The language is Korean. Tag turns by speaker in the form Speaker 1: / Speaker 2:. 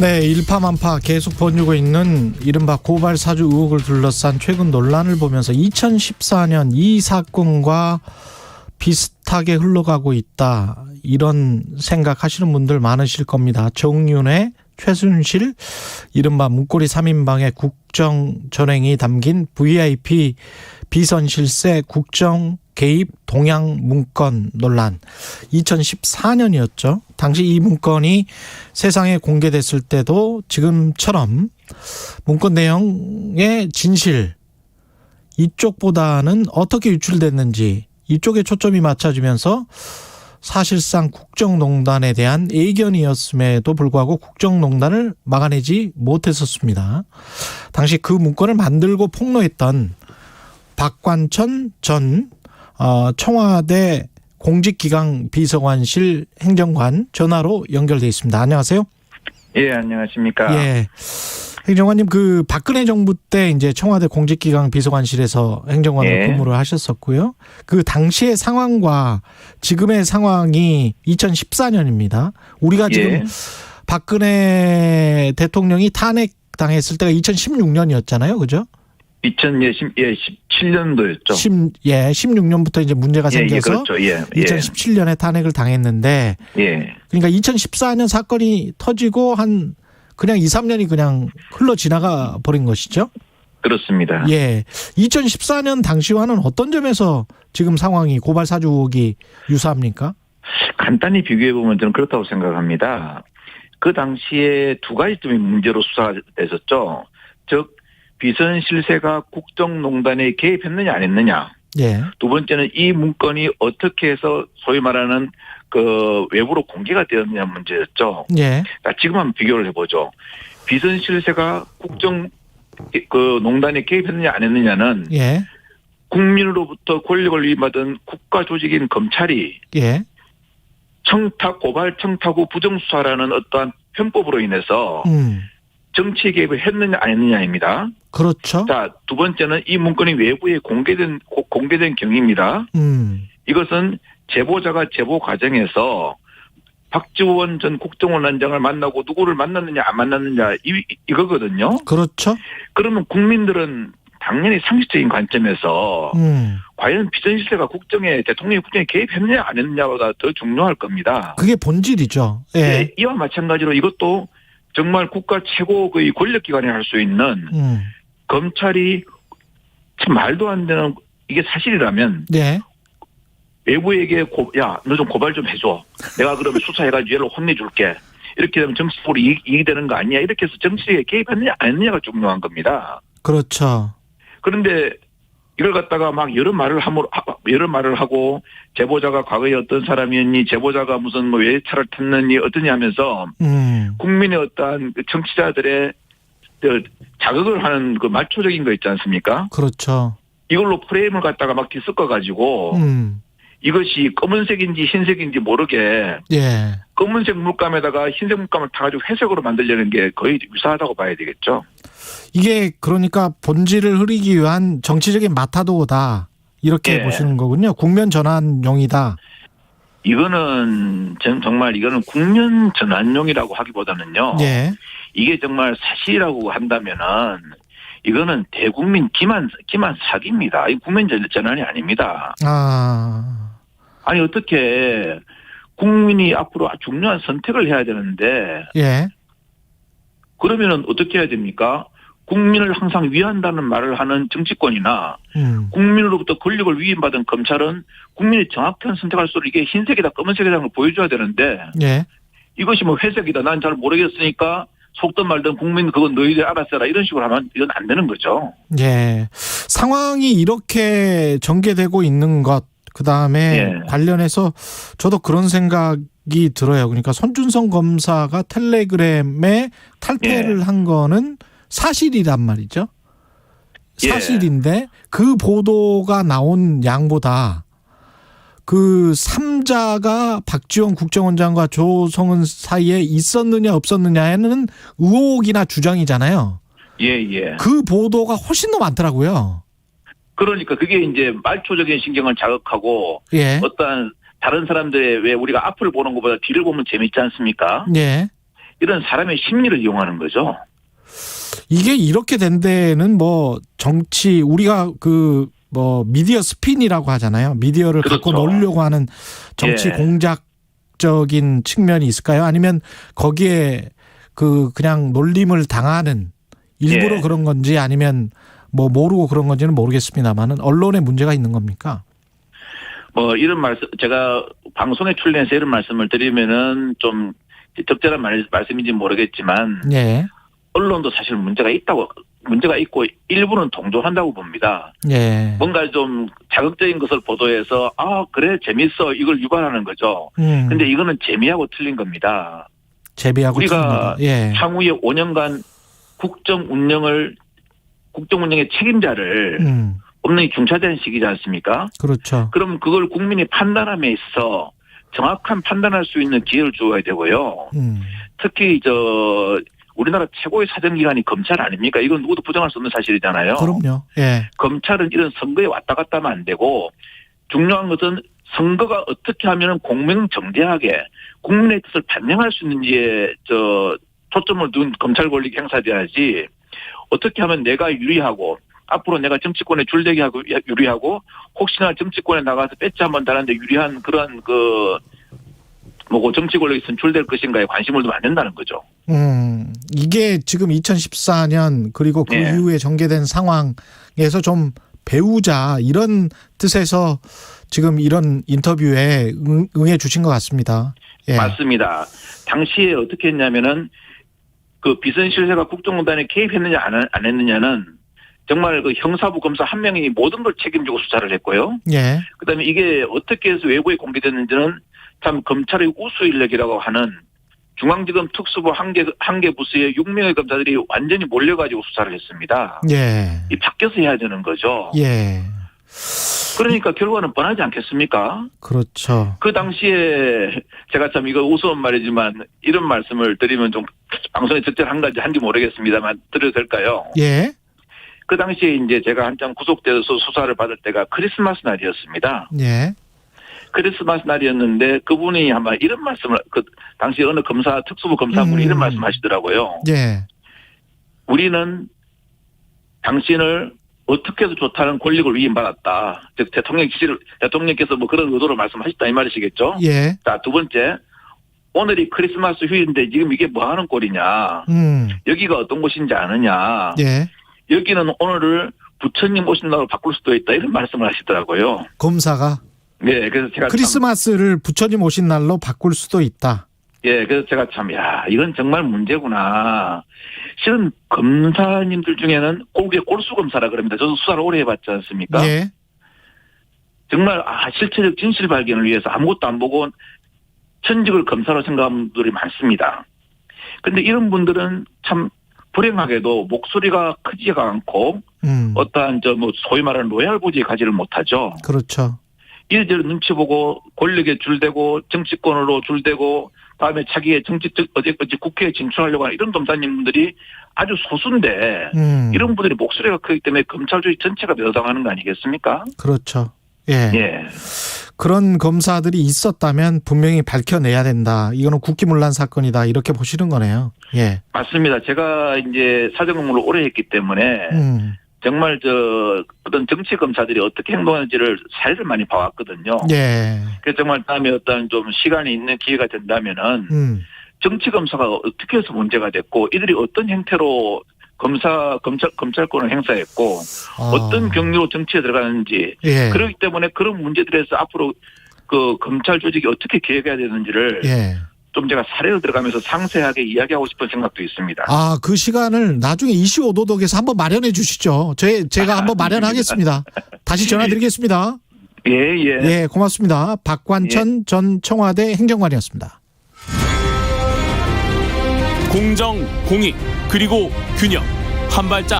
Speaker 1: 네, 일파만파 계속 번지고 있는 이른바 고발 사주 의혹을 둘러싼 최근 논란을 보면서 2014년 이 사건과 비슷하게 흘러가고 있다, 이런 생각하시는 분들 많으실 겁니다. 정윤회, 최순실, 이른바 문고리 3인방의 국정전횡이 담긴 VIP 비선실세 국정 개입 동향 문건 논란. 2014년이었죠. 당시 이 문건이 세상에 공개됐을 때도 지금처럼 문건 내용의 진실, 이쪽보다는 어떻게 유출됐는지 이쪽에 초점이 맞춰지면서 사실상 국정농단에 대한 애견이었음에도 불구하고 국정농단을 막아내지 못했었습니다. 당시 그 문건을 만들고 폭로했던 박관천 전 청와대 공직기강 비서관실 행정관 전화로 연결돼 있습니다. 안녕하세요.
Speaker 2: 예, 안녕하십니까.
Speaker 1: 예. 행정관님, 그 박근혜 정부 때 이제 청와대 공직기강 비서관실에서 행정관으로
Speaker 2: 예.
Speaker 1: 근무를 하셨었고요. 그 당시의 상황과 지금의 상황이 2014년입니다. 우리가 지금
Speaker 2: 예.
Speaker 1: 박근혜 대통령이 탄핵당했을 때가 2016년이었잖아요. 그죠?
Speaker 2: 2017년도였죠.
Speaker 1: 16년부터 이제 문제가 생겨서
Speaker 2: 그렇죠. 예.
Speaker 1: 2017년에 탄핵을 당했는데,
Speaker 2: 예.
Speaker 1: 그러니까 2014년 사건이 터지고 한 그냥 2, 3년이 그냥 흘러 지나가 버린 것이죠.
Speaker 2: 그렇습니다.
Speaker 1: 예. 2014년 당시와는 어떤 점에서 지금 상황이 고발 사주 의혹이 유사합니까?
Speaker 2: 간단히 비교해 보면 저는 그렇다고 생각합니다. 그 당시에 두 가지 점이 문제로 수사됐었죠. 즉, 비선실세가 국정농단에 개입했느냐 안 했느냐.
Speaker 1: 예.
Speaker 2: 두 번째는 이 문건이 어떻게 해서 소위 말하는 그 외부로 공개가 되었느냐 문제였죠.
Speaker 1: 예.
Speaker 2: 자, 지금 한번 비교를 해보죠. 비선실세가 국정 그 농단에 개입했느냐 안 했느냐는
Speaker 1: 예.
Speaker 2: 국민으로부터 권력을 위임받은 국가 조직인 검찰이
Speaker 1: 예.
Speaker 2: 고발 청탁 후 부정수사라는 어떠한 편법으로 인해서 정치 개입을 했느냐 안 했느냐입니다.
Speaker 1: 그렇죠.
Speaker 2: 자, 두 번째는 이 문건이 외부에 공개된 경위입니다. 이것은 제보자가 제보 과정에서 박지원 전 국정원장을 만나고 누구를 만났느냐 안 만났느냐 이거거든요.
Speaker 1: 그렇죠.
Speaker 2: 그러면 국민들은 당연히 상식적인 관점에서 과연 비선실세가 대통령의 국정에 개입했느냐 안 했느냐보다 더 중요할 겁니다.
Speaker 1: 그게 본질이죠. 예.
Speaker 2: 네, 이와 마찬가지로 이것도 정말 국가 최고의 권력기관이 할 수 있는 검찰이 참 말도 안 되는, 이게 사실이라면
Speaker 1: 네.
Speaker 2: 외부에게 너 좀 고발 좀 해줘. 내가 그러면 수사해가지고 얘를 혼내줄게. 이렇게 되면 정치적으로 이익이 되는 거 아니냐. 이렇게 해서 정치에 개입했느냐 안 했느냐가 중요한 겁니다.
Speaker 1: 그렇죠.
Speaker 2: 그런데 이걸 갖다가 막 여러 말을 하고 제보자가 과거에 어떤 사람이었니, 제보자가 무슨 뭐 외차를 탔느니 어떠니 하면서 국민의 어떠한 정치자들의 자극을 하는 그 말초적인 거 있지 않습니까?
Speaker 1: 그렇죠.
Speaker 2: 이걸로 프레임을 갖다가 막 뒤섞어가지고 이것이 검은색인지 흰색인지 모르게
Speaker 1: 예.
Speaker 2: 검은색 물감에다가 흰색 물감을 타가지고 회색으로 만들려는 게 거의 유사하다고 봐야 되겠죠.
Speaker 1: 이게 그러니까 본질을 흐리기 위한 정치적인 마타도다, 이렇게
Speaker 2: 예.
Speaker 1: 보시는 거군요. 국면 전환용이다.
Speaker 2: 이거는 이거는 국면 전환용이라고 하기보다는요.
Speaker 1: 예.
Speaker 2: 이게 정말 사실이라고 한다면은 이거는 대국민 기만 사기입니다. 이 국면 전환이 아닙니다. 아니 어떻게 국민이 앞으로 중요한 선택을 해야 되는데,
Speaker 1: 예.
Speaker 2: 그러면은 어떻게 해야 됩니까? 국민을 항상 위한다는 말을 하는 정치권이나 국민으로부터 권력을 위임받은 검찰은 국민이 정확한 선택할 수 있게 흰색이다 검은색이라는 걸 보여줘야 되는데,
Speaker 1: 예.
Speaker 2: 이것이 뭐 회색이다 난 잘 모르겠으니까 속든 말든 국민 그건 너희들 알아서 해라 이런 식으로 하면 이건 안 되는 거죠.
Speaker 1: 예. 상황이 이렇게 전개되고 있는 것, 그다음에
Speaker 2: 예.
Speaker 1: 관련해서 저도 그런 생각이 들어요. 그러니까 손준성 검사가 텔레그램에 탈퇴를 한 거는 사실이란 말이죠. 사실인데 그 보도가 나온 양보다 그 3자가 박지원 국정원장과 조성은 사이에 있었느냐 없었느냐에는 의혹이나 주장이잖아요.
Speaker 2: 예.
Speaker 1: 그 보도가 훨씬 더 많더라고요.
Speaker 2: 그러니까 그게 이제 말초적인 신경을 자극하고,
Speaker 1: 예.
Speaker 2: 어떠한 다른 사람들의, 왜 우리가 앞을 보는 것보다 뒤를 보면 재밌지 않습니까?
Speaker 1: 예.
Speaker 2: 이런 사람의 심리를 이용하는 거죠.
Speaker 1: 이게 이렇게 된 데는 뭐 정치 우리가 미디어 스핀이라고 하잖아요. 미디어를
Speaker 2: 그렇죠.
Speaker 1: 갖고 놀려고 하는 정치
Speaker 2: 예.
Speaker 1: 공작적인 측면이 있을까요? 아니면 거기에 그냥 놀림을 당하는 일부러
Speaker 2: 예.
Speaker 1: 그런 건지 아니면 뭐 모르고 그런 건지는 모르겠습니다만은 언론에 문제가 있는 겁니까?
Speaker 2: 뭐 이런 말씀 제가 방송에 출연해서 이런 말씀을 드리면은 좀 적절한 말씀인지 모르겠지만
Speaker 1: 예.
Speaker 2: 언론도 사실 문제가 있고 일부는 동조한다고 봅니다.
Speaker 1: 예.
Speaker 2: 뭔가 좀 자극적인 것을 보도해서 그래 재밌어 이걸 유발하는 거죠. 근데 이거는 재미하고 틀린 겁니다.
Speaker 1: 재미하고
Speaker 2: 우리가
Speaker 1: 예.
Speaker 2: 향후에 5년간 국정 운영의 책임자를 없는 게 중차대한 시기지 않습니까?
Speaker 1: 그렇죠.
Speaker 2: 그럼 그걸 국민이 판단함에 있어 정확한 판단할 수 있는 기회를 주어야 되고요. 특히 우리나라 최고의 사정기관이 검찰 아닙니까? 이건 누구도 부정할 수 없는 사실이잖아요.
Speaker 1: 그럼요. 예.
Speaker 2: 검찰은 이런 선거에 왔다 갔다 하면 안 되고 중요한 것은 선거가 어떻게 하면 공명정대하게 국민의 뜻을 반영할 수 있는지에 초점을 둔 검찰 권力행사돼야지 어떻게 하면 내가 유리하고 앞으로 내가 정치권에 줄대기 하고 유리하고 혹시나 정치권에 나가서 배지 한번 달았는데 유리한 그런 정치 권력이 선출될 것인가에 관심을 두면 안 된다는 거죠.
Speaker 1: 이게 지금 2014년 그리고 그
Speaker 2: 예.
Speaker 1: 이후에 전개된 상황에서 좀 배우자 이런 뜻에서 지금 이런 인터뷰에 응해 주신 것 같습니다. 예.
Speaker 2: 맞습니다. 당시에 어떻게 했냐면은 비선실세가 국정농단에 개입했느냐 안 했느냐는 정말 형사부 검사 한 명이 모든 걸 책임지고 수사를 했고요.
Speaker 1: 예.
Speaker 2: 그다음에 이게 어떻게 해서 외부에 공개됐는지는 참 검찰의 우수 인력이라고 하는 중앙지검 특수부 한 개 부서의 6명의 검사들이 완전히 몰려가지고 수사를 했습니다.
Speaker 1: 예.
Speaker 2: 이 밖에서 해야 되는 거죠.
Speaker 1: 예.
Speaker 2: 그러니까 결과는 뻔하지 않겠습니까?
Speaker 1: 그렇죠.
Speaker 2: 그 당시에 제가 참 이거 우스운 말이지만 이런 말씀을 드리면 좀 방송에 적절한지 모르겠습니다만 드려도 될까요?
Speaker 1: 예.
Speaker 2: 그 당시에 이제 제가 한참 구속돼서 수사를 받을 때가 크리스마스 날이었습니다.
Speaker 1: 예.
Speaker 2: 크리스마스 날이었는데 그분이 아마 이런 말씀을 당시 어느 특수부 검사분이 이런 말씀 하시더라고요.
Speaker 1: 예.
Speaker 2: 우리는 당신을 어떻게 해도 좋다는 권력을 위임받았다. 즉 대통령께서 뭐 그런 의도로 말씀하셨다 이 말이시겠죠.
Speaker 1: 예.
Speaker 2: 자, 두 번째. 오늘이 크리스마스 휴일인데 지금 이게 뭐 하는 꼴이냐. 여기가 어떤 곳인지 아느냐.
Speaker 1: 예.
Speaker 2: 여기는 오늘을 부처님 오신 날로 바꿀 수도 있다. 이런 말씀을 하시더라고요.
Speaker 1: 검사가
Speaker 2: 네, 그래서 제가
Speaker 1: 크리스마스를 부처님 오신 날로 바꿀 수도 있다.
Speaker 2: 예, 그래서 제가 이건 정말 문제구나. 실은 검사님들 중에는 꼴수 검사라 그럽니다. 저도 수사를 오래 해봤지 않습니까?
Speaker 1: 예.
Speaker 2: 정말 실체적 진실 발견을 위해서 아무것도 안 보고 천직을 검사로 생각하는 분들이 많습니다. 그런데 이런 분들은 참 불행하게도 목소리가 크지가 않고 어떠한 소위 말하는 로얄 보지에 가지를 못하죠.
Speaker 1: 그렇죠.
Speaker 2: 이래저래 눈치 보고 권력에 줄대고 정치권으로 줄대고 다음에 자기의 어디 국회에 진출하려고 하는 이런 검사님들이 아주 소수인데 이런 분들이 목소리가 크기 때문에 검찰주의 전체가 멸망하는 거 아니겠습니까?
Speaker 1: 그렇죠. 예.
Speaker 2: 예.
Speaker 1: 그런 검사들이 있었다면 분명히 밝혀내야 된다. 이거는 국기문란 사건이다. 이렇게 보시는 거네요. 예.
Speaker 2: 맞습니다. 제가 이제 사정근무를 오래 했기 때문에 정말 어떤 정치 검사들이 어떻게 행동하는지를 사례를 많이 봐왔거든요.
Speaker 1: 예.
Speaker 2: 그래서 정말 다음에 어떤 좀 시간이 있는 기회가 된다면은 정치 검사가 어떻게 해서 문제가 됐고 이들이 어떤 형태로 검찰권을 행사했고 어떤 경로로 정치에 들어가는지
Speaker 1: 예.
Speaker 2: 그렇기 때문에 그런 문제들에서 앞으로 검찰 조직이 어떻게 개혁해야 되는지를
Speaker 1: 예.
Speaker 2: 좀 제가 사례로 들어가면서 상세하게 이야기하고 싶은 생각도 있습니다.
Speaker 1: 그 시간을 나중에 이슈 오도독에서 한번 마련해 주시죠. 제가 한번 마련하겠습니다. 다시 전화드리겠습니다.
Speaker 2: 예, 예.
Speaker 1: 예, 고맙습니다. 박관천 전 청와대 행정관이었습니다.
Speaker 3: 공정, 공익, 그리고 균형. 한 발짝